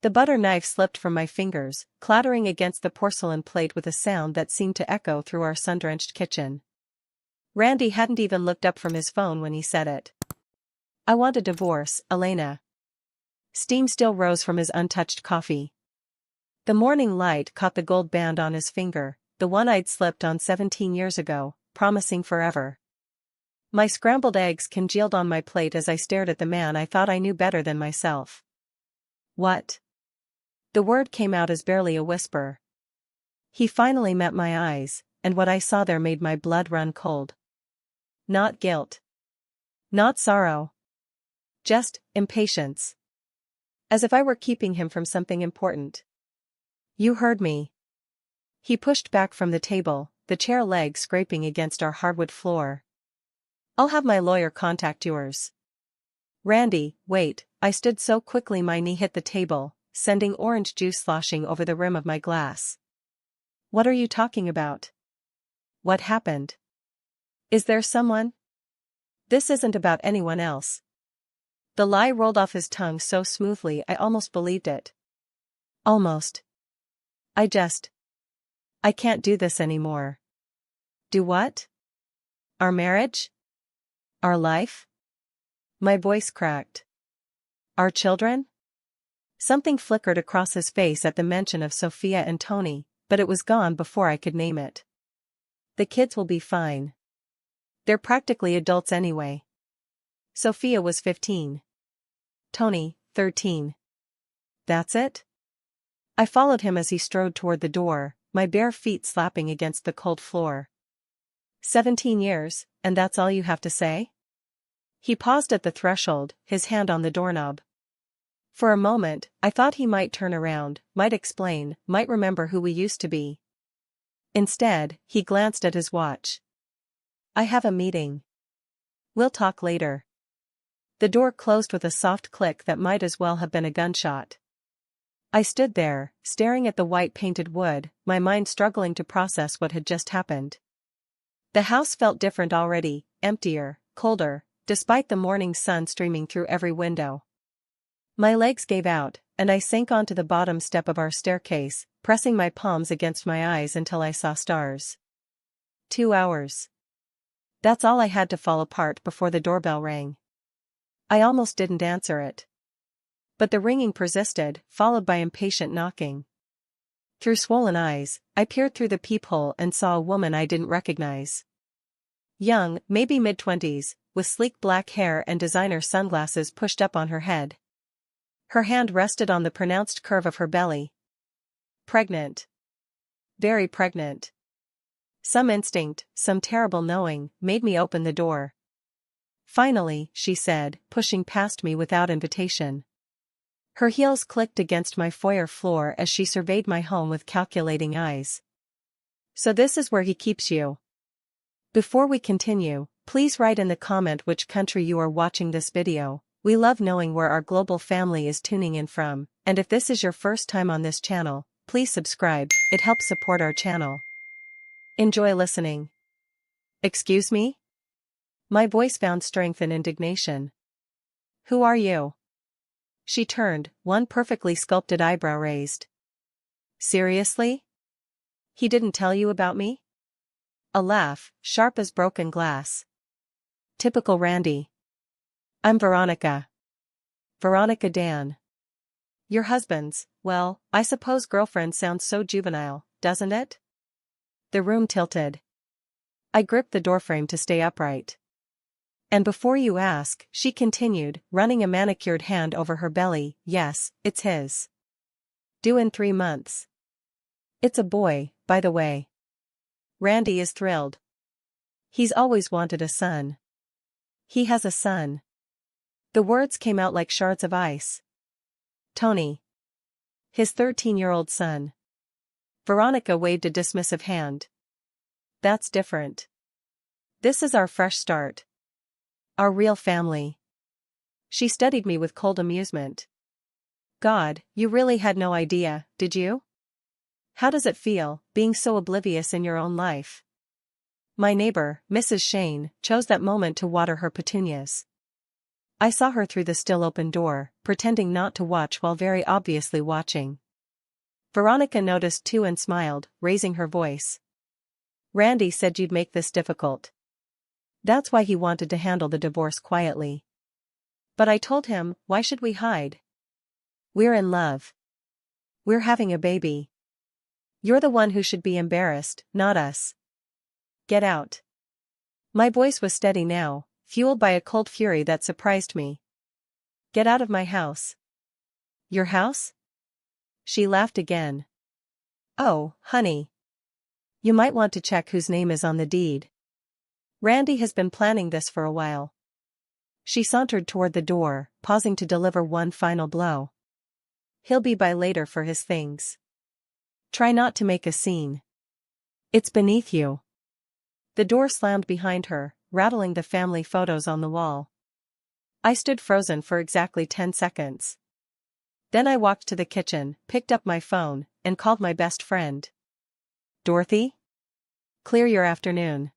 The butter knife slipped from my fingers, clattering against the porcelain plate with a sound that seemed to echo through our sun-drenched kitchen. Randy hadn't even looked up from his phone when he said it. "I want a divorce, Elena." Steam still rose from his untouched coffee. The morning light caught the gold band on his finger, the one I'd slipped on 17 years ago, promising forever. My scrambled eggs congealed on my plate as I stared at the man I thought I knew better than myself. "What?" The word came out as barely a whisper. He finally met my eyes, and what I saw there made my blood run cold. Not guilt. Not sorrow. Just impatience. As if I were keeping him from something important. "You heard me." He pushed back from the table, the chair leg scraping against our hardwood floor. "I'll have my lawyer contact yours." "Randy, wait," I stood so quickly my knee hit the table, sending orange juice sloshing over the rim of my glass. "What are you talking about? What happened? Is there someone?" "This isn't about anyone else." The lie rolled off his tongue so smoothly I almost believed it. Almost. I can't do this anymore." "Do what?" "Our marriage? Our life?" My voice cracked. "Our children?" Something flickered across his face at the mention of Sophia and Tony, but it was gone before I could name it. "The kids will be fine. They're practically adults anyway." Sophia was 15. Tony, 13. "That's it?" I followed him as he strode toward the door, my bare feet slapping against the cold floor. 17 years, and that's all you have to say?" He paused at the threshold, his hand on the doorknob. For a moment, I thought he might turn around, might explain, might remember who we used to be. Instead, he glanced at his watch. "I have a meeting. We'll talk later." The door closed with a soft click that might as well have been a gunshot. I stood there, staring at the white-painted wood, my mind struggling to process what had just happened. The house felt different already, emptier, colder, despite the morning sun streaming through every window. My legs gave out, and I sank onto the bottom step of our staircase, pressing my palms against my eyes until I saw stars. 2 hours. That's all I had to fall apart before the doorbell rang. I almost didn't answer it. But the ringing persisted, followed by impatient knocking. Through swollen eyes, I peered through the peephole and saw a woman I didn't recognize. Young, maybe mid-20s, with sleek black hair and designer sunglasses pushed up on her head. Her hand rested on the pronounced curve of her belly. Pregnant. Very pregnant. Some instinct, some terrible knowing, made me open the door. "Finally," she said, pushing past me without invitation. Her heels clicked against my foyer floor as she surveyed my home with calculating eyes. "So this is where he keeps you?" Before we continue, please write in the comment which country you are watching this video. We love knowing where our global family is tuning in from, and if this is your first time on this channel, please subscribe, it helps support our channel. Enjoy listening. "Excuse me?" My voice found strength in indignation. "Who are you?" She turned, one perfectly sculpted eyebrow raised. "Seriously? He didn't tell you about me?" A laugh, sharp as broken glass. Typical Randy. "I'm Veronica. Veronica Dan." "Your husband's, well, I suppose girlfriend sounds so juvenile, doesn't it?" The room tilted. I gripped the doorframe to stay upright. "And before you ask," she continued, running a manicured hand over her belly, "yes, it's his. Due in 3 months. It's a boy, by the way." Randy is thrilled. He's always wanted a son. He has a son. The words came out like shards of ice. Tony. His 13-year-old son. Veronica waved a dismissive hand. "That's different. This is our fresh start. Our real family." She studied me with cold amusement. "God, you really had no idea, did you? How does it feel, being so oblivious in your own life?" My neighbor, Mrs. Shane, chose that moment to water her petunias. I saw her through the still open door, pretending not to watch while very obviously watching. Veronica noticed too and smiled, raising her voice. Randy said you'd make this difficult. That's why he wanted to handle the divorce quietly. But I told him, why should we hide? We're in love. We're having a baby. You're the one who should be embarrassed, not us. Get out. My voice was steady now, fueled by a cold fury that surprised me. Get out of my house. Your house? She laughed again. Oh, honey. You might want to check whose name is on the deed. Randy has been planning this for a while. She sauntered toward the door, pausing to deliver one final blow. He'll be by later for his things. Try not to make a scene. It's beneath you. The door slammed behind her, rattling the family photos on the wall. I stood frozen for exactly 10 seconds. Then I walked to the kitchen, picked up my phone, and called my best friend. Dorothy? Clear your afternoon.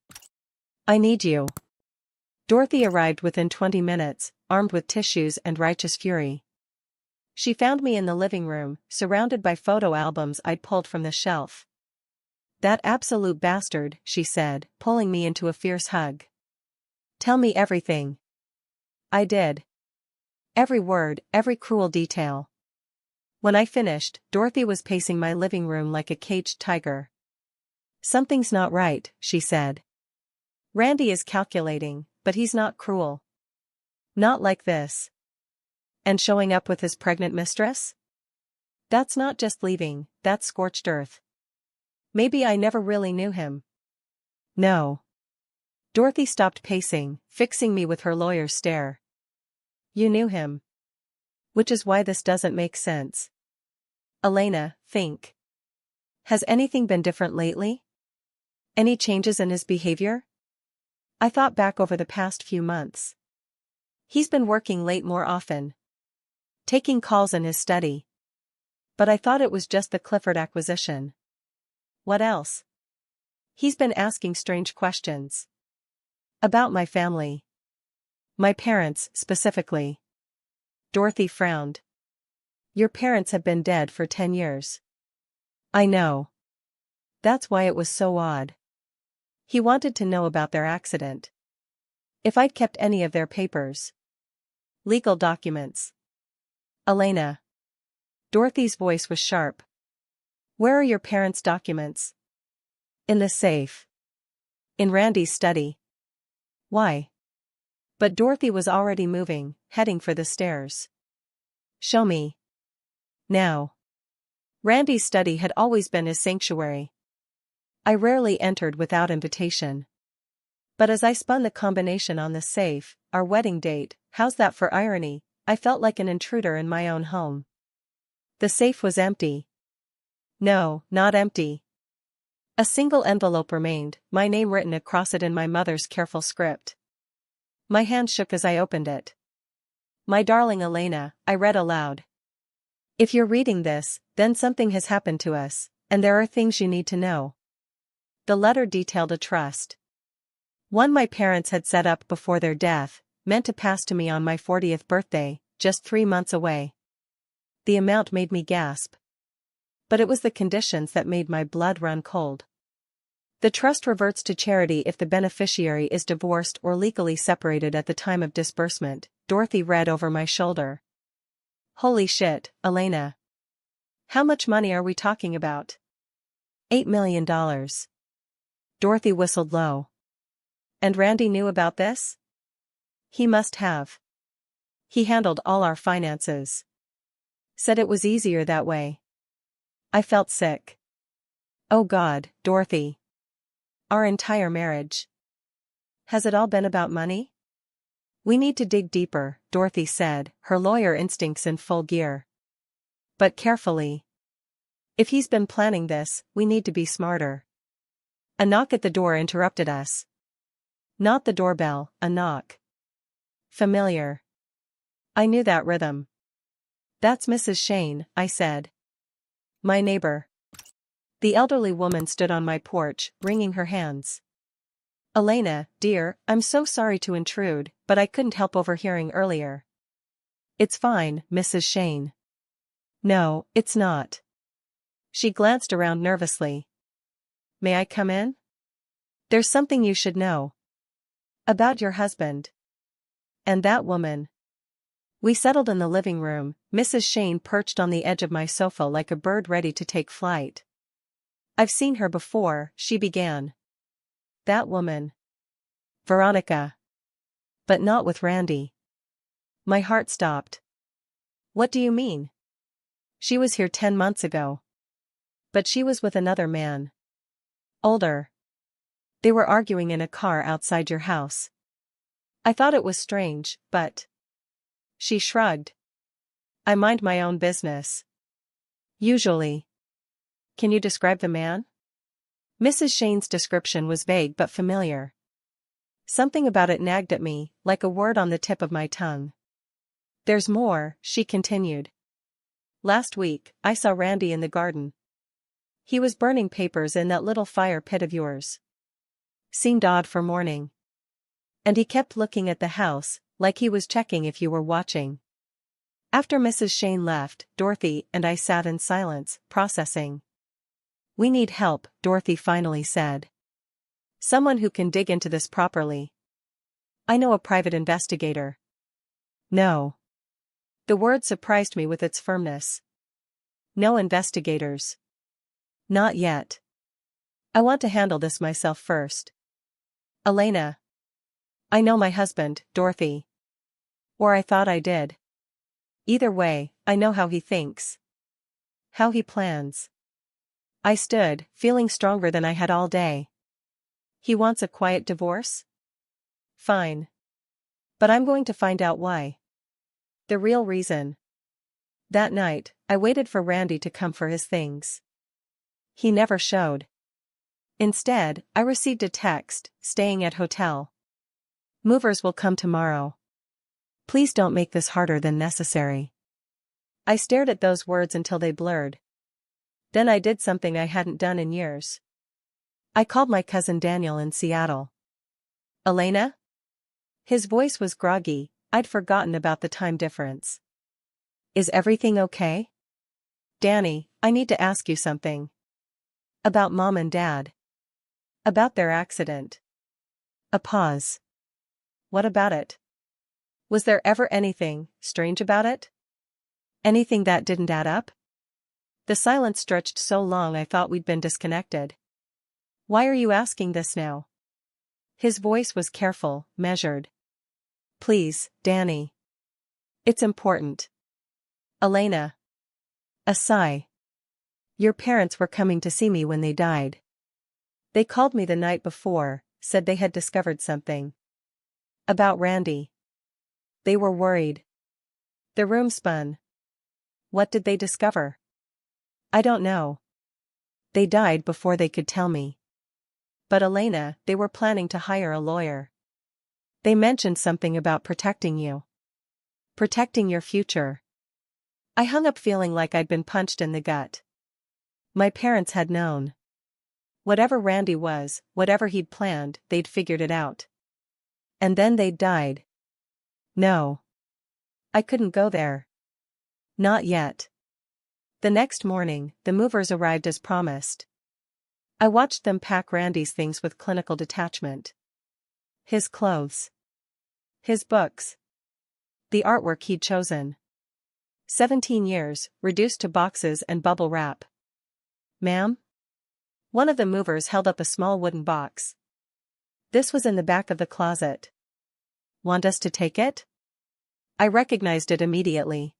I need you. Dorothy arrived within 20 minutes, armed with tissues and righteous fury. She found me in the living room, surrounded by photo albums I'd pulled from the shelf. That absolute bastard, she said, pulling me into a fierce hug. Tell me everything. I did. Every word, every cruel detail. When I finished, Dorothy was pacing my living room like a caged tiger. Something's not right, she said. Randy is calculating, but he's not cruel. Not like this. And showing up with his pregnant mistress? That's not just leaving, that's scorched earth. Maybe I never really knew him. No. Dorothy stopped pacing, fixing me with her lawyer's stare. You knew him. Which is why this doesn't make sense. Elena, think. Has anything been different lately? Any changes in his behavior? I thought back over the past few months. He's been working late more often. Taking calls in his study. But I thought it was just the Clifford acquisition. What else? He's been asking strange questions. About my family. My parents, specifically. Dorothy frowned. Your parents have been dead for 10 years. I know. That's why it was so odd. He wanted to know about their accident. If I'd kept any of their papers. Legal documents. Elena. Dorothy's voice was sharp. Where are your parents' documents? In the safe. In Randy's study. Why? But Dorothy was already moving, heading for the stairs. Show me. Now. Randy's study had always been his sanctuary. I rarely entered without invitation. But as I spun the combination on the safe, our wedding date, how's that for irony, I felt like an intruder in my own home. The safe was empty. No, not empty. A single envelope remained, my name written across it in my mother's careful script. My hand shook as I opened it. My darling Elena, I read aloud. If you're reading this, then something has happened to us, and there are things you need to know. The letter detailed a trust. One my parents had set up before their death, meant to pass to me on my 40th birthday, just 3 months away. The amount made me gasp. But it was the conditions that made my blood run cold. The trust reverts to charity if the beneficiary is divorced or legally separated at the time of disbursement, Dorothy read over my shoulder. Holy shit, Elena. How much money are we talking about? $8 million. Dorothy whistled low. And Randy knew about this? He must have. He handled all our finances. Said it was easier that way. I felt sick. Oh God, Dorothy. Our entire marriage. Has it all been about money? We need to dig deeper, Dorothy said, her lawyer instincts in full gear. But carefully. If he's been planning this, we need to be smarter. A knock at the door interrupted us. Not the doorbell, a knock. Familiar. I knew that rhythm. That's Mrs. Shane, I said. My neighbor. The elderly woman stood on my porch, wringing her hands. Elena, dear, I'm so sorry to intrude, but I couldn't help overhearing earlier. It's fine, Mrs. Shane. No, it's not. She glanced around nervously. May I come in? There's something you should know. About your husband. And that woman. We settled in the living room, Mrs. Shane perched on the edge of my sofa like a bird ready to take flight. I've seen her before, she began. That woman. Veronica. But not with Randy. My heart stopped. What do you mean? She was here 10 months ago. But she was with another man. Older. They were arguing in a car outside your house. I thought it was strange, but... She shrugged. I mind my own business. Usually. Can you describe the man? Mrs. Shane's description was vague but familiar. Something about it nagged at me, like a word on the tip of my tongue. There's more, she continued. Last week, I saw Randy in the garden. He was burning papers in that little fire pit of yours. Seemed odd for morning. And he kept looking at the house, like he was checking if you were watching. After Mrs. Shane left, Dorothy and I sat in silence, processing. We need help, Dorothy finally said. Someone who can dig into this properly. I know a private investigator. No. The word surprised me with its firmness. No investigators. Not yet. I want to handle this myself first. Elena. I know my husband, Dorothy. Or I thought I did. Either way, I know how he thinks. How he plans. I stood, feeling stronger than I had all day. He wants a quiet divorce? Fine. But I'm going to find out why. The real reason. That night, I waited for Randy to come for his things. He never showed. Instead, I received a text, staying at hotel. Movers will come tomorrow. Please don't make this harder than necessary. I stared at those words until they blurred. Then I did something I hadn't done in years. I called my cousin Daniel in Seattle. Elena? His voice was groggy, I'd forgotten about the time difference. Is everything okay? Danny, I need to ask you something. About Mom and Dad. About their accident. A pause. What about it? Was there ever anything strange about it? Anything that didn't add up? The silence stretched so long I thought we'd been disconnected. Why are you asking this now? His voice was careful, measured. Please, Danny. It's important. Elena. A sigh. Your parents were coming to see me when they died. They called me the night before, said they had discovered something. About Randy. They were worried. The room spun. What did they discover? I don't know. They died before they could tell me. But Elena, they were planning to hire a lawyer. They mentioned something about protecting you. Protecting your future. I hung up feeling like I'd been punched in the gut. My parents had known. Whatever Randy was, whatever he'd planned, they'd figured it out. And then they'd died. No. I couldn't go there. Not yet. The next morning, the movers arrived as promised. I watched them pack Randy's things with clinical detachment. His clothes. His books. The artwork he'd chosen. 17 years, reduced to boxes and bubble wrap. Ma'am? One of the movers held up a small wooden box. This was in the back of the closet. Want us to take it? I recognized it immediately.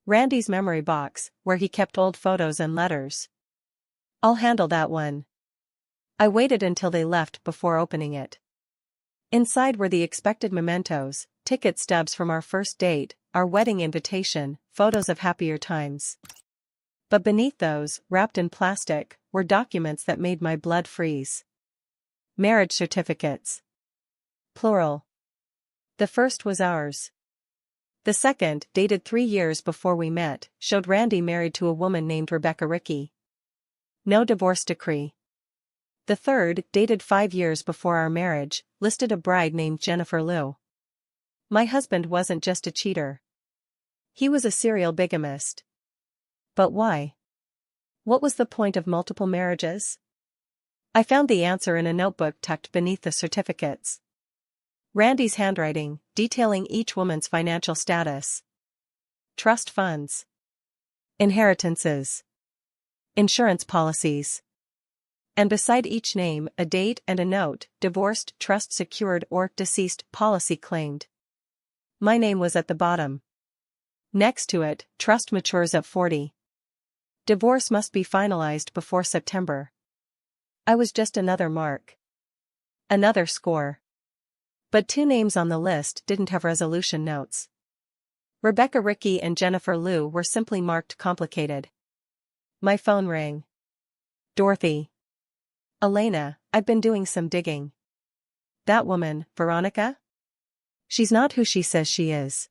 Randy's memory box, where he kept old photos and letters. I'll handle that one. I waited until they left before opening it. Inside were the expected mementos, ticket stubs from our first date, our wedding invitation, photos of happier times. But beneath those, wrapped in plastic, were documents that made my blood freeze. Marriage certificates. Plural. The first was ours. The second, dated 3 years before we met, showed Randy married to a woman named Rebecca Rickey. No divorce decree. The third, dated 5 years before our marriage, listed a bride named Jennifer Liu. My husband wasn't just a cheater. He was a serial bigamist. But why? What was the point of multiple marriages? I found the answer in a notebook tucked beneath the certificates. Randy's handwriting, detailing each woman's financial status. Trust funds. Inheritances. Insurance policies. And beside each name, a date and a note: divorced, trust secured, or deceased, policy claimed. My name was at the bottom. Next to it, trust matures at 40. Divorce must be finalized before September. I was just another mark. Another score. But 2 names on the list didn't have resolution notes. Rebecca Ricky and Jennifer Lou were simply marked complicated. My phone rang. Dorothy. Elena, I've been doing some digging. That woman, Veronica? She's not who she says she is.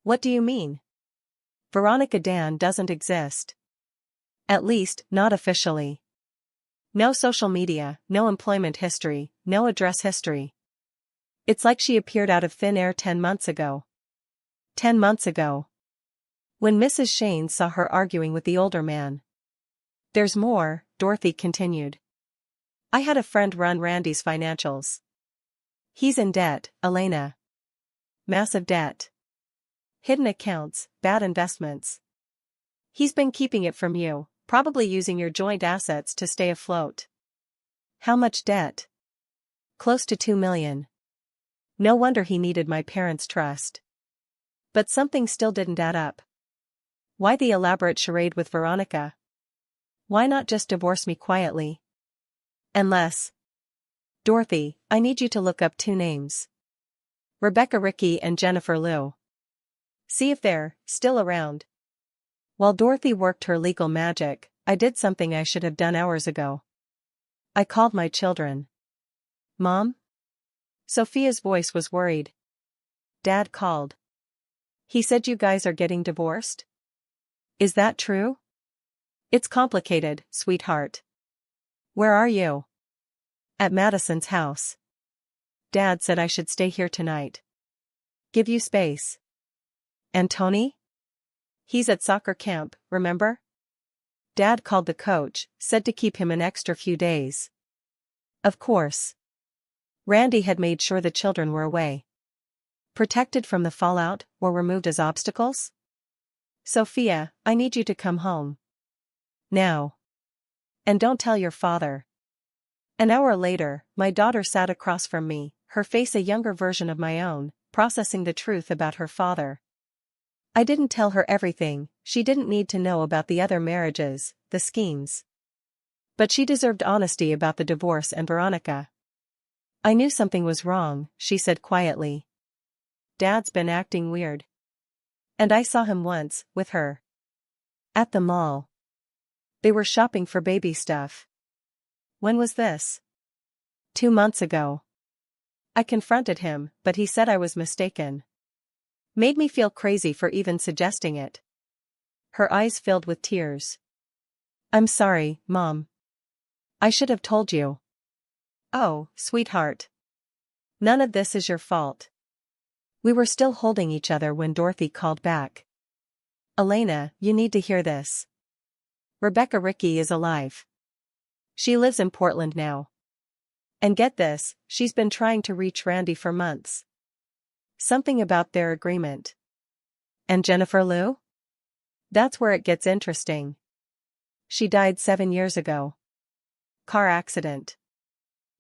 What do you mean? Veronica Dan doesn't exist. At least, not officially. No social media, no employment history, no address history. It's like she appeared out of thin air 10 months ago. 10 months ago. When Mrs. Shane saw her arguing with the older man. There's more, Dorothy continued. I had a friend run Randy's financials. He's in debt, Elena. Massive debt. Hidden accounts, bad investments. He's been keeping it from you, probably using your joint assets to stay afloat. How much debt? Close to $2 million. No wonder he needed my parents' trust. But something still didn't add up. Why the elaborate charade with Veronica? Why not just divorce me quietly? Unless. Dorothy, I need you to look up 2 names. Rebecca Ricky and Jennifer Lou. See if they're still around. While Dorothy worked her legal magic, I did something I should have done hours ago. I called my children. Mom? Sophia's voice was worried. Dad called. He said you guys are getting divorced? Is that true? It's complicated, sweetheart. Where are you? At Madison's house. Dad said I should stay here tonight. Give you space. And Tony? He's at soccer camp, remember? Dad called the coach, said to keep him an extra few days. Of course. Randy had made sure the children were away. Protected from the fallout, or removed as obstacles? Sophia, I need you to come home. Now. And don't tell your father. An hour later, my daughter sat across from me, her face a younger version of my own, processing the truth about her father. I didn't tell her everything. She didn't need to know about the other marriages, the schemes. But she deserved honesty about the divorce and Veronica. I knew something was wrong, she said quietly. Dad's been acting weird. And I saw him once, with her. At the mall. They were shopping for baby stuff. When was this? 2 months ago. I confronted him, but he said I was mistaken. Made me feel crazy for even suggesting it. Her eyes filled with tears. I'm sorry, Mom. I should have told you. Oh, sweetheart. None of this is your fault. We were still holding each other when Dorothy called back. Elena, you need to hear this. Rebecca Ricky is alive. She lives in Portland now. And get this, she's been trying to reach Randy for months. Something about their agreement. And Jennifer Lou? That's where it gets interesting. She died 7 years ago. Car accident.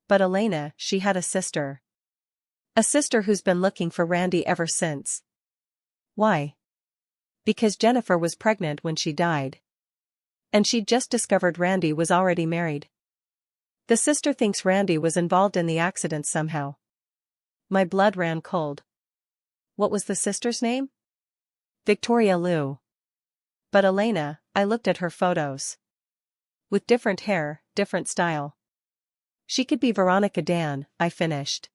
But Elena, she had a sister. A sister who's been looking for Randy ever since. Why? Because Jennifer was pregnant when she died. And she'd just discovered Randy was already married. The sister thinks Randy was involved in the accident somehow. My blood ran cold. What was the sister's name? Victoria Lou. But Elena, I looked at her photos. With different hair, different style. She could be Veronica Dan, I finished.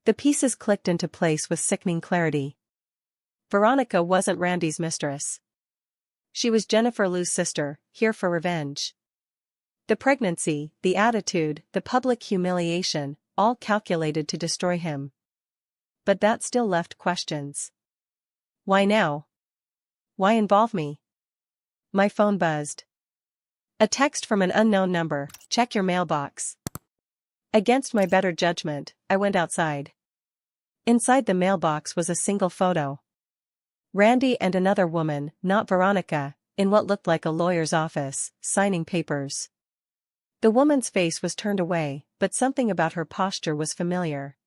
The pieces clicked into place with sickening clarity. Veronica wasn't Randy's mistress. She was Jennifer Lou's sister, here for revenge. The pregnancy, the attitude, the public humiliation, all calculated to destroy him. but that still left questions. Why now? Why involve me? My phone buzzed. A text from an unknown number, check your mailbox. Against my better judgment, I went outside. Inside the mailbox was a single photo. Randy and another woman, not Veronica, in what looked like a lawyer's office, signing papers. The woman's face was turned away, but something about her posture was familiar.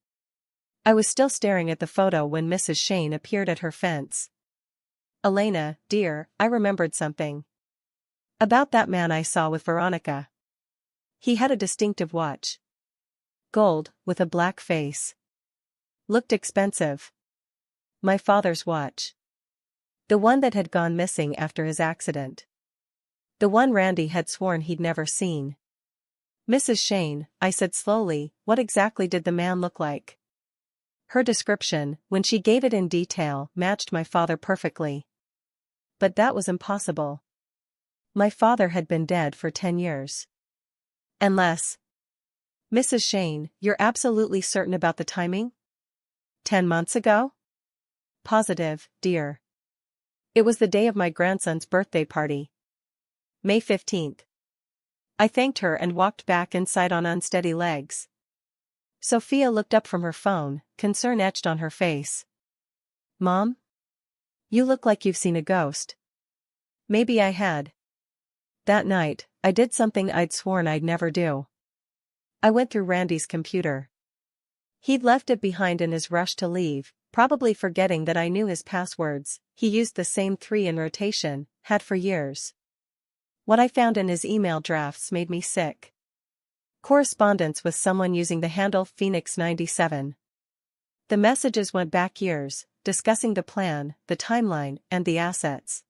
I was still staring at the photo when Mrs. Shane appeared at her fence. Elena, dear, I remembered something. About that man I saw with Veronica. He had a distinctive watch. Gold, with a black face. Looked expensive. My father's watch. The one that had gone missing after his accident. The one Randy had sworn he'd never seen. Mrs. Shane, I said slowly, what exactly did the man look like? Her description, when she gave it in detail, matched my father perfectly. But that was impossible. My father had been dead for 10 years. Unless. Mrs. Shane, you're absolutely certain about the timing? 10 months ago? Positive, dear. It was the day of my grandson's birthday party. May 15th. I thanked her and walked back inside on unsteady legs. Sophia looked up from her phone, concern etched on her face. Mom? You look like you've seen a ghost. Maybe I had. That night, I did something I'd sworn I'd never do. I went through Randy's computer. He'd left it behind in his rush to leave, probably forgetting that I knew his passwords. He used the same 3 in rotation, had for years. What I found in his email drafts made me sick. Correspondence with someone using the handle Phoenix97. The messages went back years, discussing the plan, the timeline, and the assets.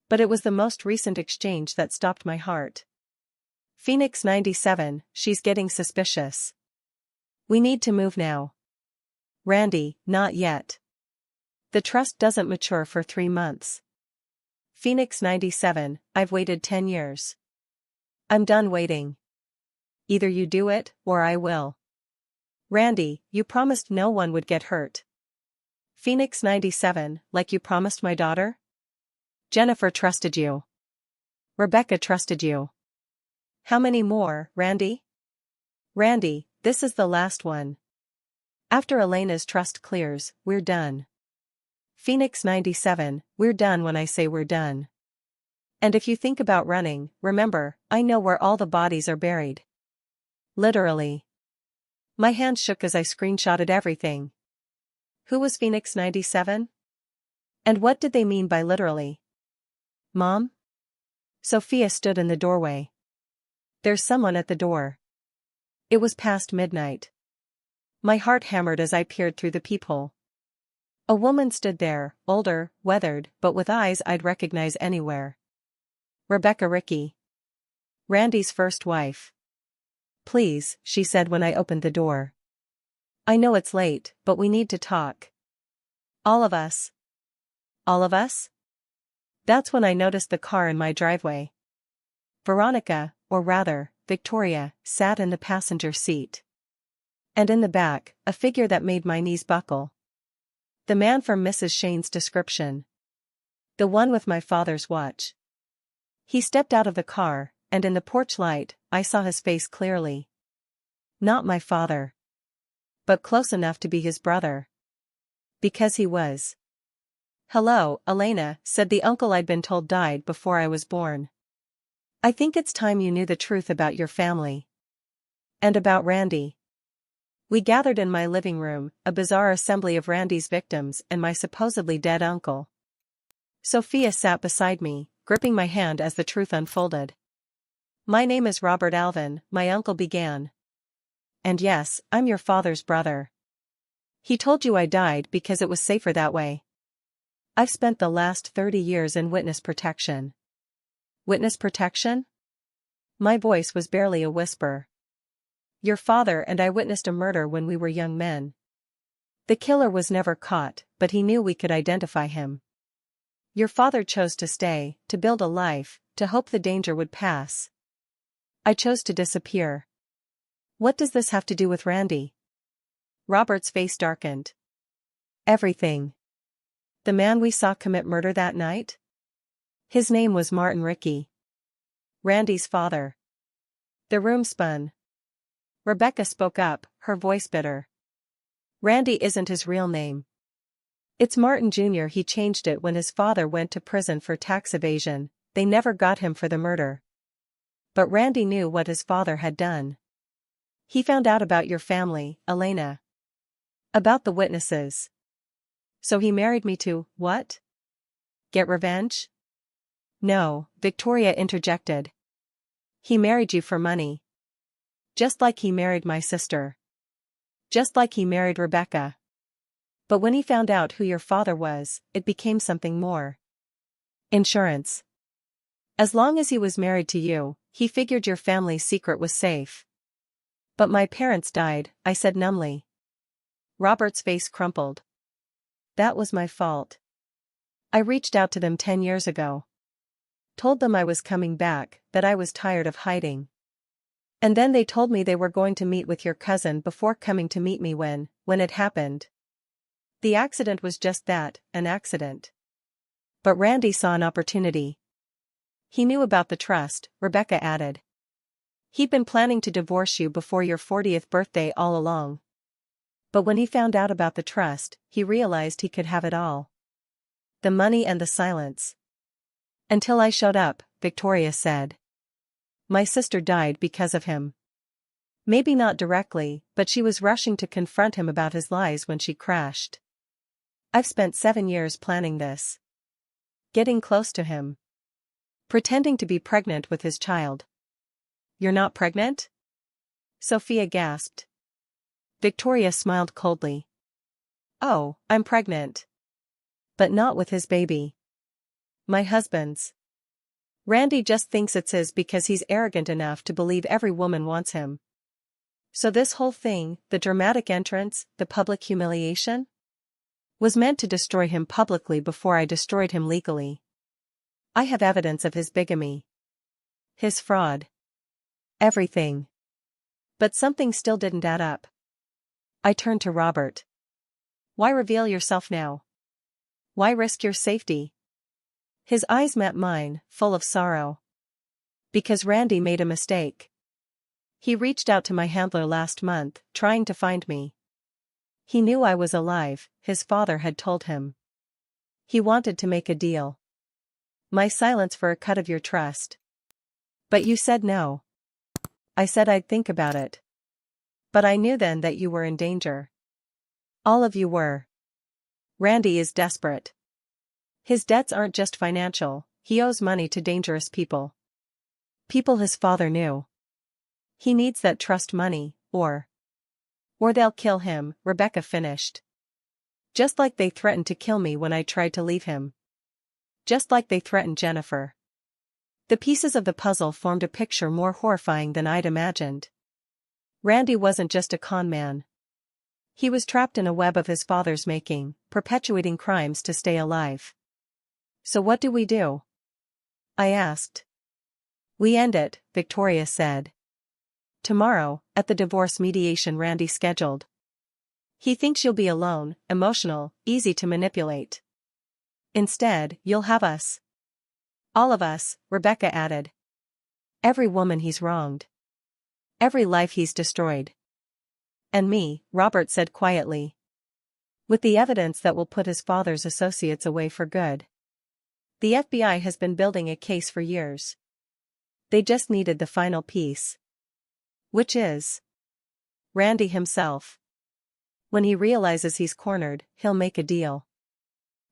But it was the most recent exchange that stopped my heart. Phoenix97, she's getting suspicious. We need to move now. Randy, not yet. The trust doesn't mature for 3 months. Phoenix97, I've waited 10 years. I'm done waiting. Either you do it, or I will. Randy, you promised no one would get hurt. Phoenix97, like you promised my daughter? Jennifer trusted you. Rebecca trusted you. How many more, Randy? Randy, this is the last one. After Elena's trust clears, we're done. Phoenix97, we're done when I say we're done. And if you think about running, remember, I know where all the bodies are buried. Literally. My hand shook as I screenshotted everything. Who was Phoenix97? And what did they mean by literally? Mom? Sophia stood in the doorway. There's someone at the door. It was past midnight. My heart hammered as I peered through the peephole. A woman stood there, older, weathered, but with eyes I'd recognize anywhere. Rebecca Rickey. Randy's first wife. Please, she said when I opened the door. I know it's late, but we need to talk. All of us. All of us? That's when I noticed the car in my driveway. Veronica, or rather, Victoria, sat in the passenger seat. And in the back, a figure that made my knees buckle. The man from Mrs. Shane's description. The one with my father's watch. He stepped out of the car, and in the porch light, I saw his face clearly. Not my father. But close enough to be his brother. Because he was. Hello, Elena, said the uncle I'd been told died before I was born. I think it's time you knew the truth about your family. And about Randy. We gathered in my living room, a bizarre assembly of Randy's victims and my supposedly dead uncle. Sophia sat beside me, gripping my hand as the truth unfolded. My name is Robert Alvin, my uncle began. And yes, I'm your father's brother. He told you I died because it was safer that way. I've spent the last 30 years in witness protection. Witness protection? My voice was barely a whisper. Your father and I witnessed a murder when we were young men. The killer was never caught, but he knew we could identify him. Your father chose to stay, to build a life, to hope the danger would pass. I chose to disappear. What does this have to do with Randy? Robert's face darkened. Everything. The man we saw commit murder that night? His name was Martin Rickey. Randy's father. The room spun. Rebecca spoke up, her voice bitter. Randy isn't his real name. It's Martin Jr. He changed it when his father went to prison for tax evasion. They never got him for the murder. But Randy knew what his father had done. He found out about your family, Elena. About the witnesses. So he married me to, what? Get revenge? No, Victoria interjected. He married you for money. Just like he married my sister. Just like he married Rebecca. But when he found out who your father was, it became something more. Insurance. As long as he was married to you, he figured your family's secret was safe. But my parents died, I said numbly. Robert's face crumpled. That was my fault. I reached out to them 10 years ago. Told them I was coming back, that I was tired of hiding. And then they told me they were going to meet with your cousin before coming to meet me when it happened. The accident was just that, an accident. But Randy saw an opportunity. He knew about the trust, Rebecca added. He'd been planning to divorce you before your 40th birthday all along. But when he found out about the trust, he realized he could have it all. The money and the silence. Until I showed up, Victoria said. My sister died because of him. Maybe not directly, but she was rushing to confront him about his lies when she crashed. I've spent 7 years planning this. Getting close to him. Pretending to be pregnant with his child. You're not pregnant? Sophia gasped. Victoria smiled coldly. Oh, I'm pregnant. But not with his baby. My husband's. Randy just thinks it's his because he's arrogant enough to believe every woman wants him. So this whole thing, the dramatic entrance, the public humiliation, was meant to destroy him publicly before I destroyed him legally. I have evidence of his bigamy. His fraud. Everything. But something still didn't add up. I turned to Robert. Why reveal yourself now? Why risk your safety? His eyes met mine, full of sorrow. Because Randy made a mistake. He reached out to my handler last month, trying to find me. He knew I was alive, his father had told him. He wanted to make a deal. My silence for a cut of your trust. But you said no. I said I'd think about it. But I knew then that you were in danger. All of you were. Randy is desperate. His debts aren't just financial, he owes money to dangerous people. People his father knew. He needs that trust money, or they'll kill him, Rebecca finished. Just like they threatened to kill me when I tried to leave him. Just like they threatened Jennifer. The pieces of the puzzle formed a picture more horrifying than I'd imagined. Randy wasn't just a con man. He was trapped in a web of his father's making, perpetuating crimes to stay alive. So what do we do? I asked. We end it, Victoria said. Tomorrow, at the divorce mediation Randy scheduled. He thinks you'll be alone, emotional, easy to manipulate. Instead, you'll have us. All of us, Rebecca added. Every woman he's wronged. Every life he's destroyed. And me, Robert said quietly. With the evidence that will put his father's associates away for good. The FBI has been building a case for years. They just needed the final piece. Which is Randy himself. When he realizes he's cornered, he'll make a deal.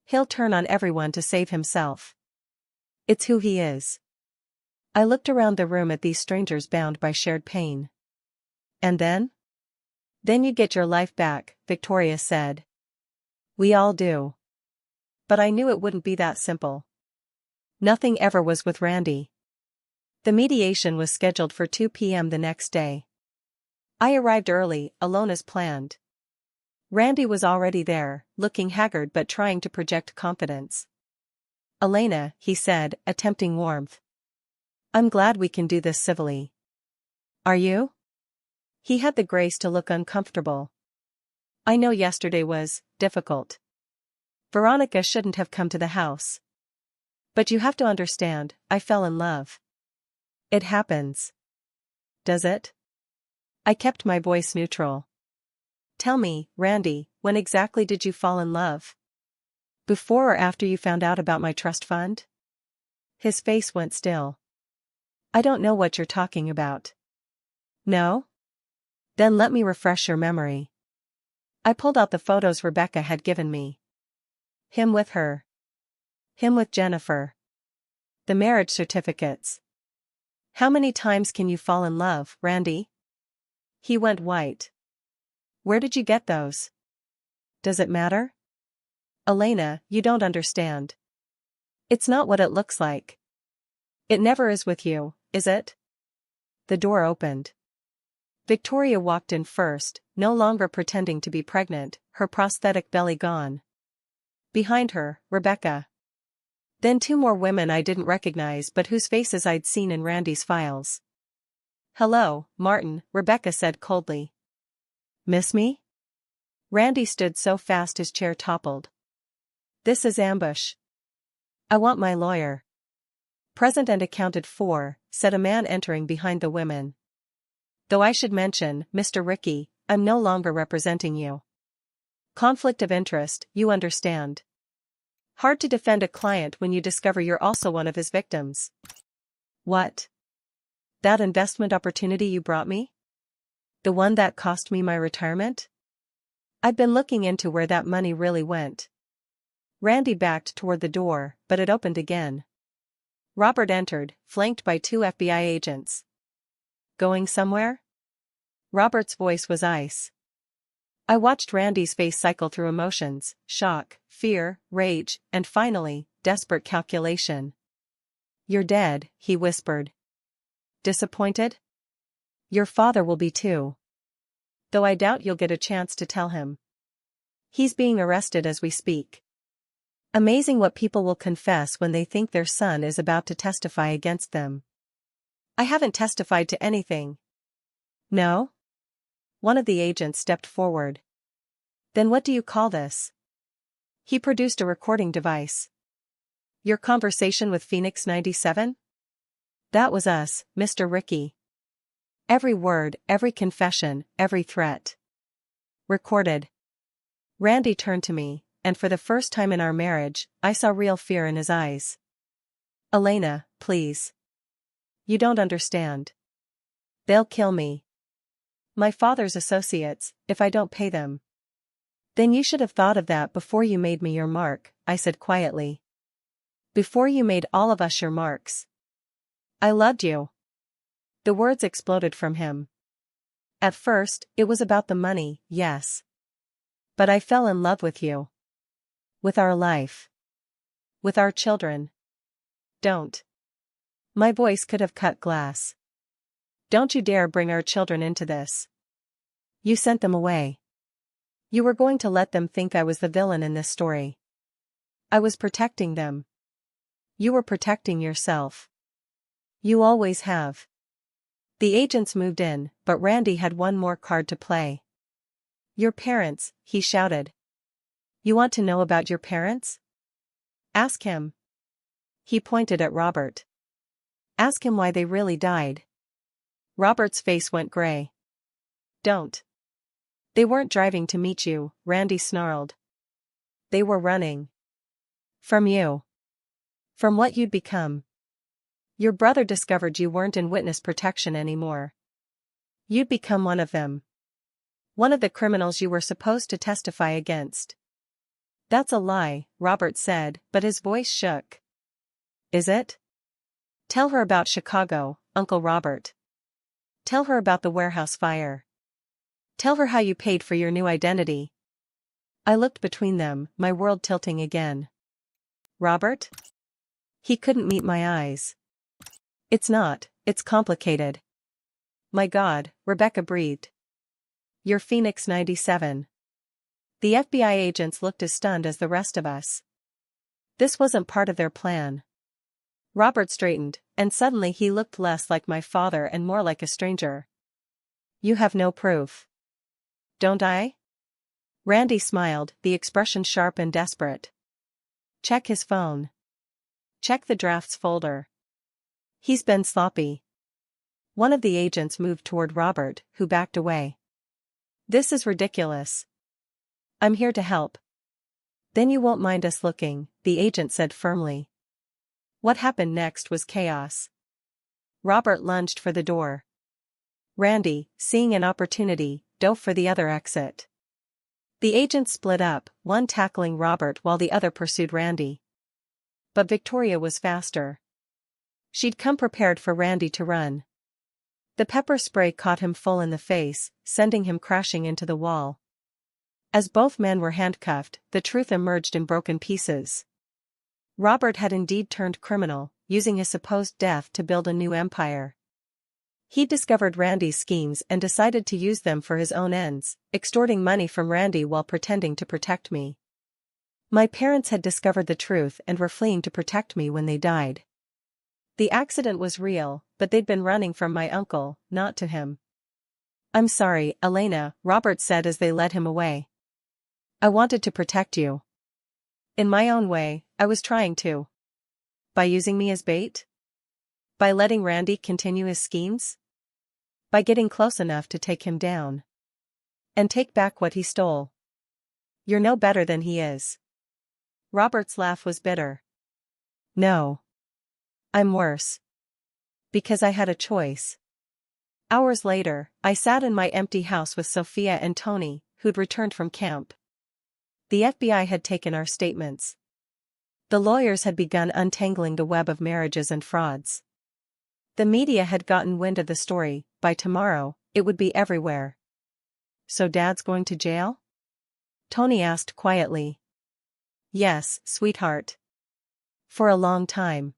He'll turn on everyone to save himself. It's who he is. I looked around the room at these strangers bound by shared pain. And then? Then you get your life back, Victoria said. We all do. But I knew it wouldn't be that simple. Nothing ever was with Randy. The mediation was scheduled for 2 p.m. the next day. I arrived early, alone as planned. Randy was already there, looking haggard but trying to project confidence. Elena, he said, attempting warmth. I'm glad we can do this civilly. Are you? He had the grace to look uncomfortable. I know yesterday was difficult. Veronica shouldn't have come to the house. But you have to understand, I fell in love. It happens. Does it? I kept my voice neutral. Tell me, Randy, when exactly did you fall in love? Before or after you found out about my trust fund? His face went still. I don't know what you're talking about. No? Then let me refresh your memory. I pulled out the photos Rebecca had given me. Him with her. Him with Jennifer. The marriage certificates. How many times can you fall in love, Randy? He went white. Where did you get those? Does it matter? Elena, you don't understand. It's not what it looks like. It never is with you, is it? The door opened. Victoria walked in first, no longer pretending to be pregnant, her prosthetic belly gone. Behind her, Rebecca. Then two more women I didn't recognize but whose faces I'd seen in Randy's files. Hello, Martin, Rebecca said coldly. Miss me? Randy stood so fast his chair toppled. This is ambush. I want my lawyer. Present and accounted for, said a man entering behind the women. Though I should mention, Mr. Ricky, I'm no longer representing you. Conflict of interest, you understand. Hard to defend a client when you discover you're also one of his victims. What? That investment opportunity you brought me? The one that cost me my retirement? I've been looking into where that money really went. Randy backed toward the door, but it opened again. Robert entered, flanked by two FBI agents. Going somewhere? Robert's voice was ice. I watched Randy's face cycle through emotions, shock, fear, rage, and finally, desperate calculation. You're dead, he whispered. Disappointed? Your father will be too. Though I doubt you'll get a chance to tell him. He's being arrested as we speak. Amazing what people will confess when they think their son is about to testify against them. I haven't testified to anything. No? One of the agents stepped forward. Then what do you call this? He produced a recording device. Your conversation with Phoenix 97? That was us, Mr. Ricky. Every word, every confession, every threat. Recorded. Randy turned to me, and for the first time in our marriage, I saw real fear in his eyes. Elena, please. You don't understand. They'll kill me. My father's associates, if I don't pay them. Then you should have thought of that before you made me your mark, I said quietly. Before you made all of us your marks. I loved you. The words exploded from him. At first, it was about the money, yes. But I fell in love with you. With our life. With our children. Don't. My voice could have cut glass. Don't you dare bring our children into this. You sent them away. You were going to let them think I was the villain in this story. I was protecting them. You were protecting yourself. You always have. The agents moved in, but Randy had one more card to play. Your parents, he shouted. You want to know about your parents? Ask him. He pointed at Robert. Ask him why they really died. Robert's face went gray. Don't. They weren't driving to meet you, Randy snarled. They were running. From you. From what you'd become. Your brother discovered you weren't in witness protection anymore. You'd become one of them. One of the criminals you were supposed to testify against. That's a lie, Robert said, but his voice shook. Is it? Tell her about Chicago, Uncle Robert. Tell her about the warehouse fire. Tell her how you paid for your new identity. I looked between them, my world tilting again. Robert? He couldn't meet my eyes. It's not, it's complicated. My God, Rebecca breathed. You're Phoenix 97. The FBI agents looked as stunned as the rest of us. This wasn't part of their plan. Robert straightened, and suddenly he looked less like my father and more like a stranger. You have no proof. Don't I? Randy smiled, the expression sharp and desperate. Check his phone. Check the drafts folder. He's been sloppy. One of the agents moved toward Robert, who backed away. This is ridiculous. I'm here to help. Then you won't mind us looking, the agent said firmly. What happened next was chaos. Robert lunged for the door. Randy, seeing an opportunity, dove for the other exit. The agents split up, one tackling Robert while the other pursued Randy. But Victoria was faster. She'd come prepared for Randy to run. The pepper spray caught him full in the face, sending him crashing into the wall. As both men were handcuffed, the truth emerged in broken pieces. Robert had indeed turned criminal, using his supposed death to build a new empire. He discovered Randy's schemes and decided to use them for his own ends, extorting money from Randy while pretending to protect me. My parents had discovered the truth and were fleeing to protect me when they died. The accident was real, but they'd been running from my uncle, not to him. I'm sorry, Elena, Robert said as they led him away. I wanted to protect you. In my own way, I was trying to. By using me as bait? By letting Randy continue his schemes? By getting close enough to take him down. And take back what he stole. You're no better than he is. Robert's laugh was bitter. No. I'm worse. Because I had a choice. Hours later, I sat in my empty house with Sophia and Tony, who'd returned from camp. The FBI had taken our statements. The lawyers had begun untangling the web of marriages and frauds. The media had gotten wind of the story. By tomorrow, it would be everywhere. So Dad's going to jail? Tony asked quietly. Yes, sweetheart. For a long time.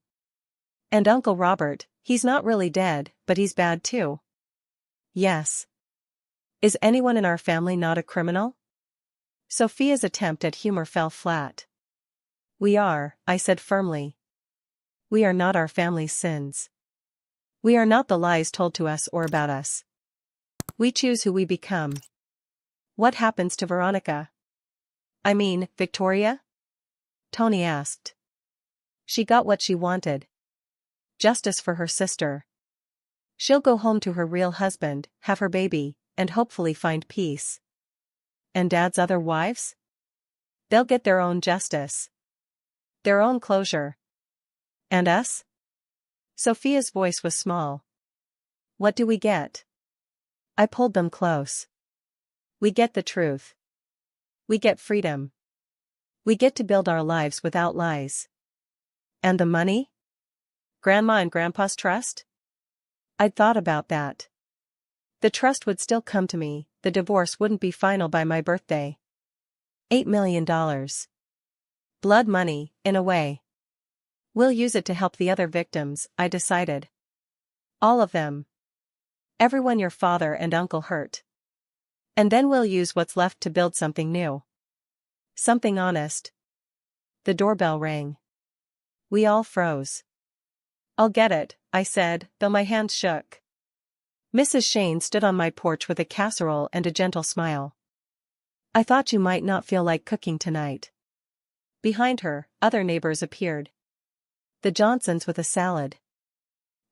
And Uncle Robert, he's not really dead, but he's bad too. Yes. Is anyone in our family not a criminal? Sophia's attempt at humor fell flat. We are, I said firmly. We are not our family's sins. We are not the lies told to us or about us. We choose who we become. What happens to Veronica? I mean, Victoria? Tony asked. She got what she wanted. Justice for her sister. She'll go home to her real husband, have her baby, and hopefully find peace. And Dad's other wives? They'll get their own justice. Their own closure. And us? Sophia's voice was small. What do we get? I pulled them close. We get the truth. We get freedom. We get to build our lives without lies. And the money? Grandma and Grandpa's trust? I'd thought about that. The trust would still come to me, the divorce wouldn't be final by my birthday. $8 million. Blood money, in a way. We'll use it to help the other victims, I decided. All of them. Everyone your father and uncle hurt. And then we'll use what's left to build something new. Something honest. The doorbell rang. We all froze. I'll get it, I said, though my hands shook. Mrs. Shane stood on my porch with a casserole and a gentle smile. I thought you might not feel like cooking tonight. Behind her, other neighbors appeared. The Johnsons with a salad.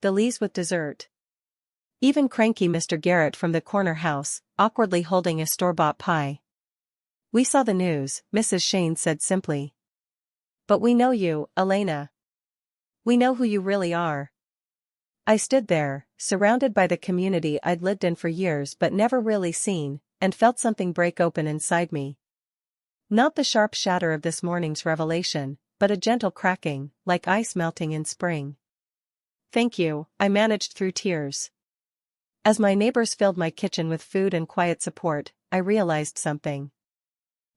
The Lees with dessert. Even cranky Mr. Garrett from the corner house, awkwardly holding a store-bought pie. We saw the news, Mrs. Shane said simply. But we know you, Elena. We know who you really are. I stood there, surrounded by the community I'd lived in for years but never really seen, and felt something break open inside me. Not the sharp shatter of this morning's revelation, but a gentle cracking, like ice melting in spring. Thank you, I managed through tears. As my neighbors filled my kitchen with food and quiet support, I realized something.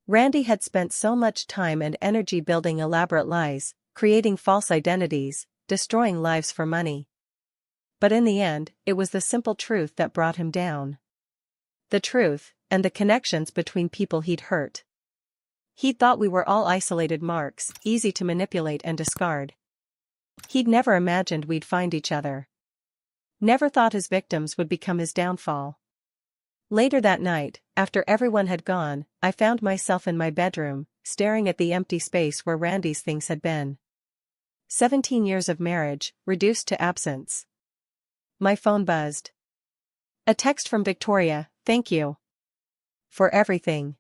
Randy had spent so much time and energy building elaborate lies, creating false identities, destroying lives for money. But in the end, it was the simple truth that brought him down. The truth, and the connections between people he'd hurt. He'd thought we were all isolated marks, easy to manipulate and discard. He'd never imagined we'd find each other. Never thought his victims would become his downfall. Later that night, after everyone had gone, I found myself in my bedroom, staring at the empty space where Randy's things had been. 17 years of marriage, reduced to absence. My phone buzzed. A text from Victoria, "Thank you for everything.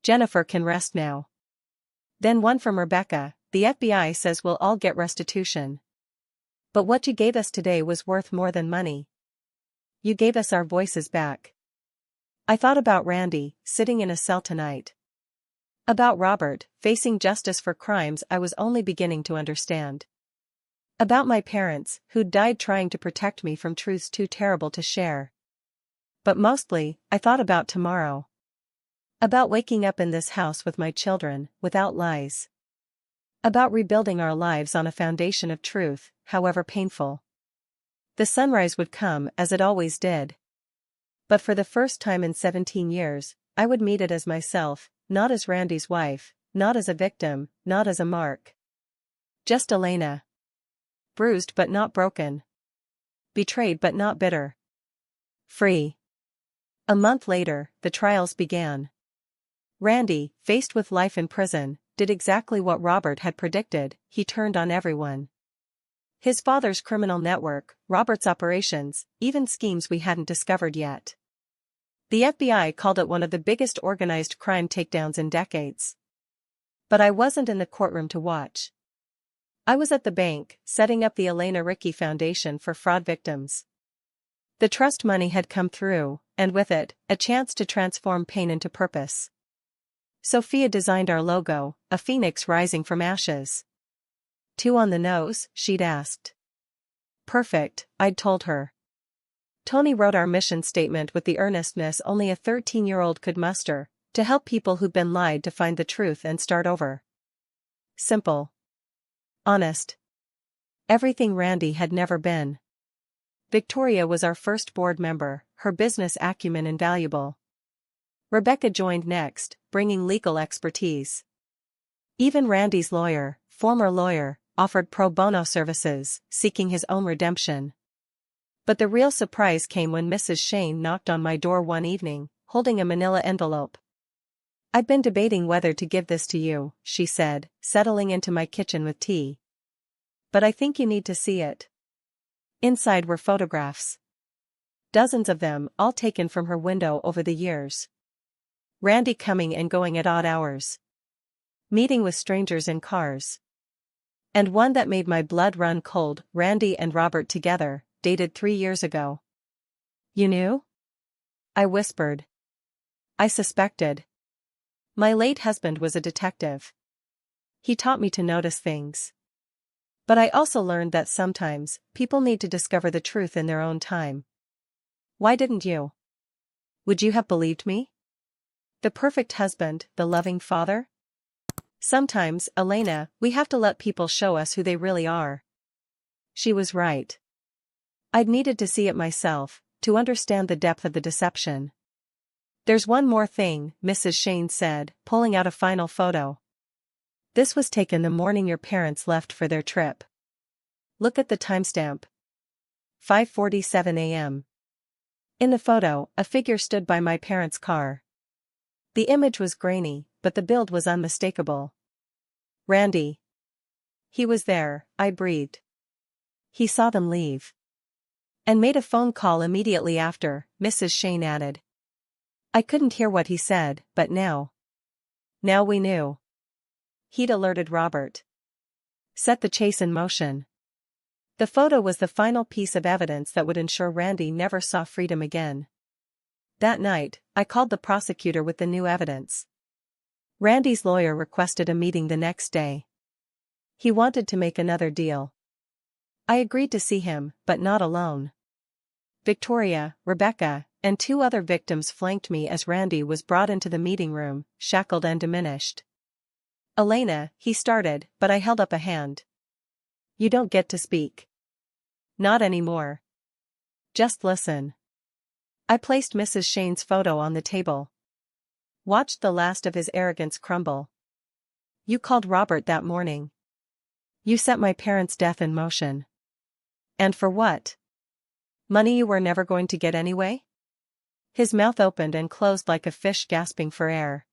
Jennifer can rest now." Then one from Rebecca, "The FBI says we'll all get restitution. But what you gave us today was worth more than money. You gave us our voices back." I thought about Randy, sitting in a cell tonight. About Robert, facing justice for crimes I was only beginning to understand. About my parents, who'd died trying to protect me from truths too terrible to share. But mostly, I thought about tomorrow. About waking up in this house with my children, without lies. About rebuilding our lives on a foundation of truth, however painful. The sunrise would come as it always did. But for the first time in 17 years, I would meet it as myself, not as Randy's wife, not as a victim, not as a mark. Just Elena. Bruised but not broken. Betrayed but not bitter. Free. A month later, the trials began. Randy, faced with life in prison, did exactly what Robert had predicted. He turned on everyone. His father's criminal network, Robert's operations, even schemes we hadn't discovered yet. The FBI called it one of the biggest organized crime takedowns in decades. But I wasn't in the courtroom to watch. I was at the bank, setting up the Elena Ricky Foundation for fraud victims. The trust money had come through, and with it, a chance to transform pain into purpose. Sophia designed our logo, a phoenix rising from ashes. "Too on the nose?" she'd asked. "Perfect," I'd told her. Tony wrote our mission statement with the earnestness only a 13-year-old could muster, to help people who'd been lied to find the truth and start over. Simple. Honest. Everything Randy had never been. Victoria was our first board member, her business acumen invaluable. Rebecca joined next, bringing legal expertise. Even Randy's lawyer, former lawyer, offered pro bono services, seeking his own redemption. But the real surprise came when Mrs. Shane knocked on my door one evening, holding a manila envelope. "I've been debating whether to give this to you," she said, settling into my kitchen with tea. "But I think you need to see it." Inside were photographs. Dozens of them, all taken from her window over the years. Randy coming and going at odd hours. Meeting with strangers in cars. And one that made my blood run cold, Randy and Robert together, dated 3 years ago. "You knew?" I whispered. "I suspected. My late husband was a detective. He taught me to notice things. But I also learned that sometimes, people need to discover the truth in their own time. Why didn't you? Would you have believed me? The perfect husband, the loving father? Sometimes, Elena, we have to let people show us who they really are." She was right. I'd needed to see it myself, to understand the depth of the deception. "There's one more thing," Mrs. Shane said, pulling out a final photo. "This was taken the morning your parents left for their trip. Look at the timestamp. 5:47 a.m. In the photo, a figure stood by my parents' car. The image was grainy, but the build was unmistakable. Randy. He was there, I breathed. He saw them leave. And made a phone call immediately after, Mrs. Shane added. I couldn't hear what he said, but now we knew. He'd alerted Robert. Set the chase in motion. The photo was the final piece of evidence that would ensure Randy never saw freedom again. That night, I called the prosecutor with the new evidence. Randy's lawyer requested a meeting the next day. He wanted to make another deal. I agreed to see him, but not alone. Victoria, Rebecca, and 2 other victims flanked me as Randy was brought into the meeting room, shackled and diminished. Elena, he started, but I held up a hand. You don't get to speak. Not anymore. Just listen. I placed Mrs. Shane's photo on the table. Watched the last of his arrogance crumble. You called Robert that morning. You set my parents' death in motion. And for what? Money you were never going to get anyway? His mouth opened and closed like a fish gasping for air.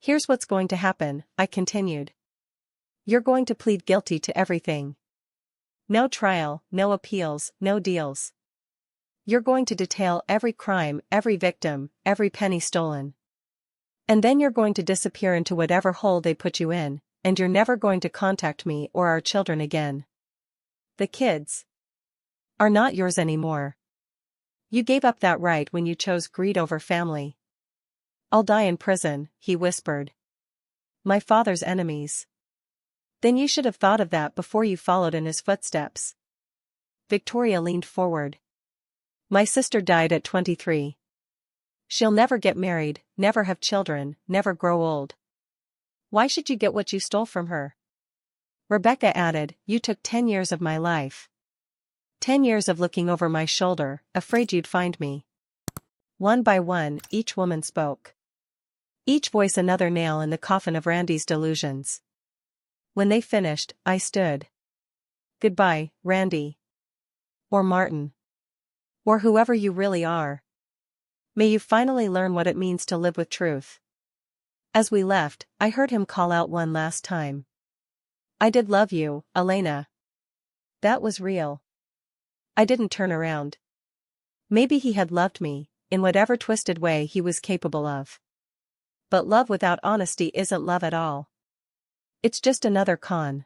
Here's what's going to happen, I continued. You're going to plead guilty to everything. No trial, no appeals, no deals. You're going to detail every crime, every victim, every penny stolen. And then you're going to disappear into whatever hole they put you in, and you're never going to contact me or our children again. The kids are not yours anymore. You gave up that right when you chose greed over family. I'll die in prison, he whispered. My father's enemies. Then you should have thought of that before you followed in his footsteps. Victoria leaned forward. My sister died at 23. She'll never get married, never have children, never grow old. Why should you get what you stole from her? Rebecca added, you took 10 years of my life. 10 years of looking over my shoulder, afraid you'd find me. One by one, each woman spoke. Each voice another nail in the coffin of Randy's delusions. When they finished, I stood. Goodbye, Randy. Or Martin. Or whoever you really are. May you finally learn what it means to live with truth. As we left, I heard him call out one last time. I did love you, Elena. That was real. I didn't turn around. Maybe he had loved me, in whatever twisted way he was capable of. But love without honesty isn't love at all. It's just another con.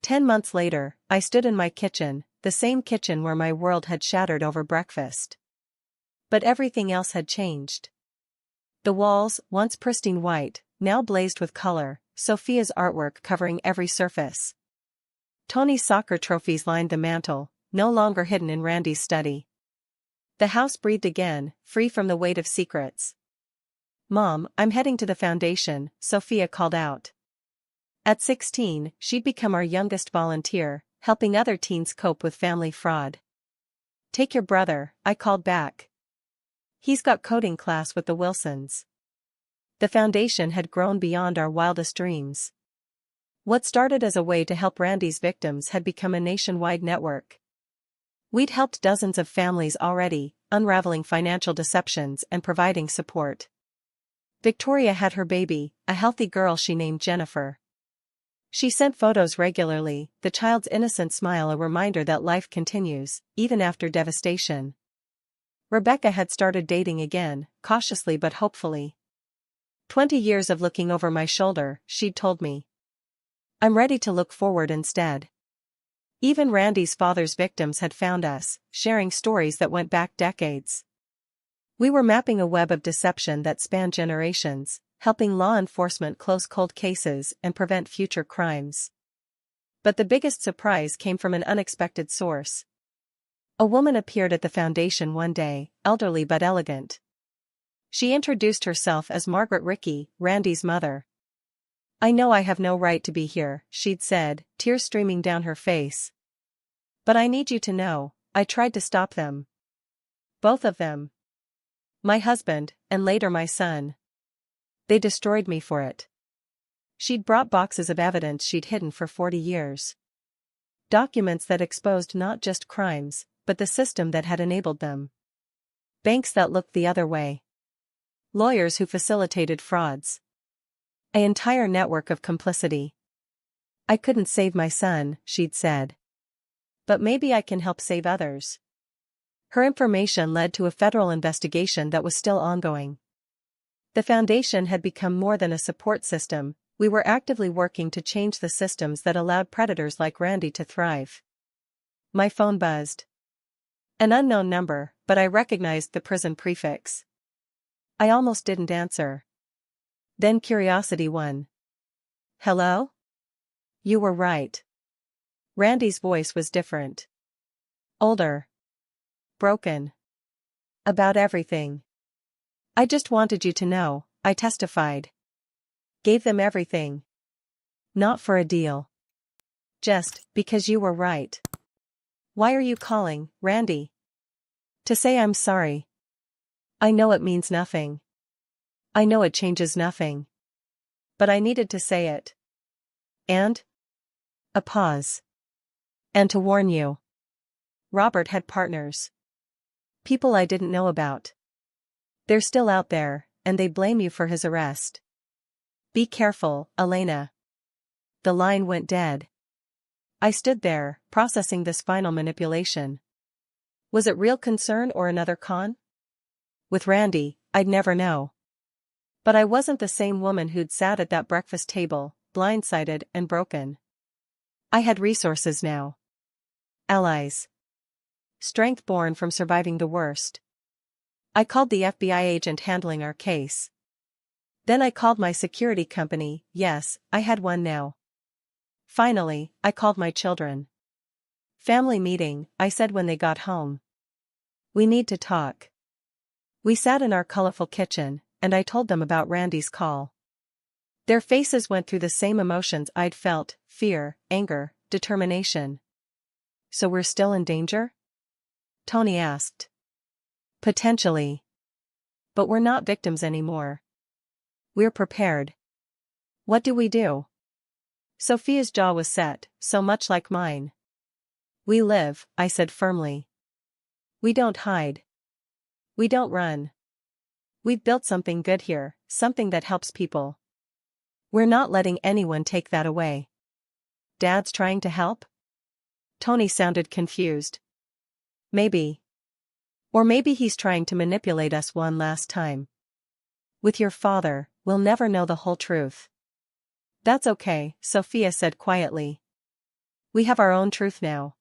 10 months later, I stood in my kitchen, the same kitchen where my world had shattered over breakfast. But everything else had changed. The walls, once pristine white, now blazed with color, Sophia's artwork covering every surface. Tony's soccer trophies lined the mantel, no longer hidden in Randy's study. The house breathed again, free from the weight of secrets. Mom, I'm heading to the foundation, Sophia called out. At 16, she'd become our youngest volunteer, helping other teens cope with family fraud. Take your brother, I called back. He's got coding class with the Wilsons. The foundation had grown beyond our wildest dreams. What started as a way to help Randy's victims had become a nationwide network. We'd helped dozens of families already, unraveling financial deceptions and providing support. Victoria had her baby, a healthy girl she named Jennifer. She sent photos regularly, the child's innocent smile a reminder that life continues, even after devastation. Rebecca had started dating again, cautiously but hopefully. 20 years of looking over my shoulder, she'd told me. I'm ready to look forward instead. Even Randy's father's victims had found us, sharing stories that went back decades. We were mapping a web of deception that spanned generations, helping law enforcement close cold cases and prevent future crimes. But the biggest surprise came from an unexpected source. A woman appeared at the foundation one day, elderly but elegant. She introduced herself as Margaret Rickey, Randy's mother. I know I have no right to be here, she'd said, tears streaming down her face. But I need you to know, I tried to stop them. Both of them. My husband, and later my son. They destroyed me for it. She'd brought boxes of evidence she'd hidden for 40 years. Documents that exposed not just crimes, but the system that had enabled them. Banks that looked the other way. Lawyers who facilitated frauds. An entire network of complicity. I couldn't save my son, she'd said. But maybe I can help save others. Her information led to a federal investigation that was still ongoing. The foundation had become more than a support system, we were actively working to change the systems that allowed predators like Randy to thrive. My phone buzzed. An unknown number, but I recognized the prison prefix. I almost didn't answer. Then curiosity won. Hello? You were right. Randy's voice was different. Older. Broken. About everything. I just wanted you to know, I testified. Gave them everything. Not for a deal. Just because you were right. Why are you calling, Randy? To say I'm sorry. I know it means nothing. I know it changes nothing. But I needed to say it. And? A pause. And to warn you. Robert had partners. People I didn't know about. They're still out there, and they blame you for his arrest. Be careful, Elena. The line went dead. I stood there, processing this final manipulation. Was it real concern or another con? With Randy, I'd never know. But I wasn't the same woman who'd sat at that breakfast table, blindsided and broken. I had resources now. Allies. Strength born from surviving the worst. I called the FBI agent handling our case. Then I called my security company. Yes, I had one now. Finally, I called my children. Family meeting, I said when they got home. We need to talk. We sat in our colorful kitchen, and I told them about Randy's call. Their faces went through the same emotions I'd felt: fear, anger, determination. So we're still in danger? Tony asked. Potentially. But we're not victims anymore. We're prepared. What do we do? Sophia's jaw was set, so much like mine. We live, I said firmly. We don't hide. We don't run. We've built something good here, something that helps people. We're not letting anyone take that away. Dad's trying to help? Tony sounded confused. Maybe. Or maybe he's trying to manipulate us one last time. With your father, we'll never know the whole truth. That's okay, Sophia said quietly. We have our own truth now.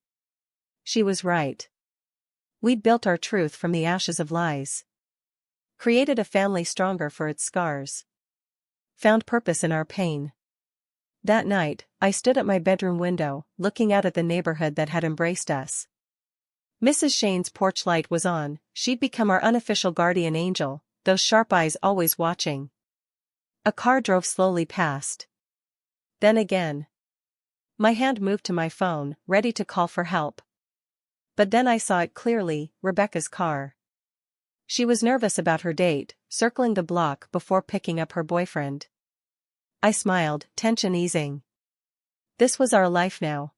She was right. We'd built our truth from the ashes of lies. Created a family stronger for its scars. Found purpose in our pain. That night, I stood at my bedroom window, looking out at the neighborhood that had embraced us. Mrs. Shane's porch light was on. She'd become our unofficial guardian angel, those sharp eyes always watching. A car drove slowly past. Then again. My hand moved to my phone, ready to call for help. But then I saw it clearly: Rebecca's car. She was nervous about her date, circling the block before picking up her boyfriend. I smiled, tension easing. This was our life now.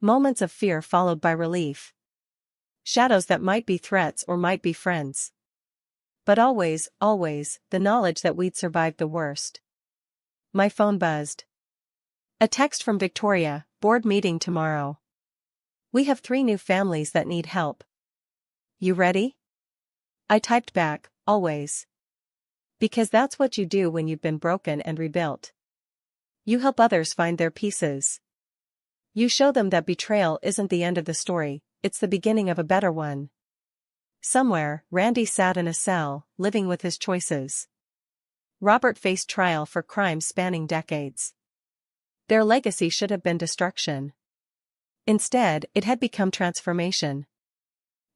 Moments of fear followed by relief. Shadows that might be threats or might be friends. But always, always, the knowledge that we'd survived the worst. My phone buzzed. A text from Victoria: board meeting tomorrow. We have 3 new families that need help. You ready? I typed back, always. Because that's what you do when you've been broken and rebuilt. You help others find their pieces. You show them that betrayal isn't the end of the story, it's the beginning of a better one. Somewhere, Randy sat in a cell, living with his choices. Robert faced trial for crimes spanning decades. Their legacy should have been destruction. Instead, it had become transformation.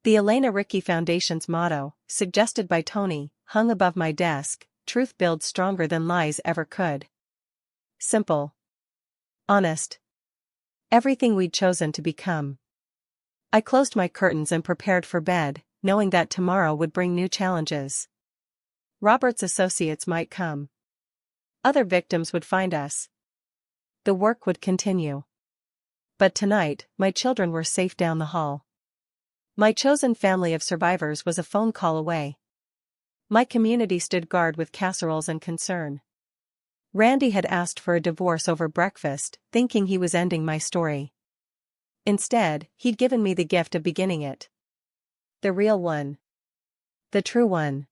The Elena Ricky Foundation's motto, suggested by Tony, hung above my desk: truth builds stronger than lies ever could. Simple. Honest. Everything we'd chosen to become. I closed my curtains and prepared for bed, knowing that tomorrow would bring new challenges. Robert's associates might come. Other victims would find us. The work would continue. But tonight, my children were safe down the hall. My chosen family of survivors was a phone call away. My community stood guard with casseroles and concern. Randy had asked for a divorce over breakfast, thinking he was ending my story. Instead, he'd given me the gift of beginning it. The real one. The true one.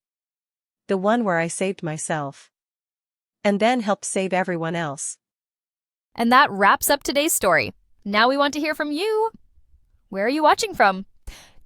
The one where I saved myself. And then helped save everyone else. And that wraps up today's story. Now we want to hear from you. Where are you watching from?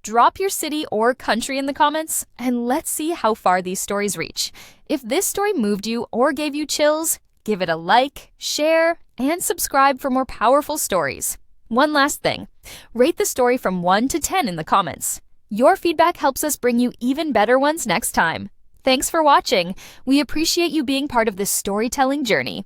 Drop your city or country in the comments, and let's see how far these stories reach. If this story moved you or gave you chills, give it a like, share, and subscribe for more powerful stories. One last thing, rate the story from 1 to 10 in the comments. Your feedback helps us bring you even better ones next time. Thanks for watching. We appreciate you being part of this storytelling journey.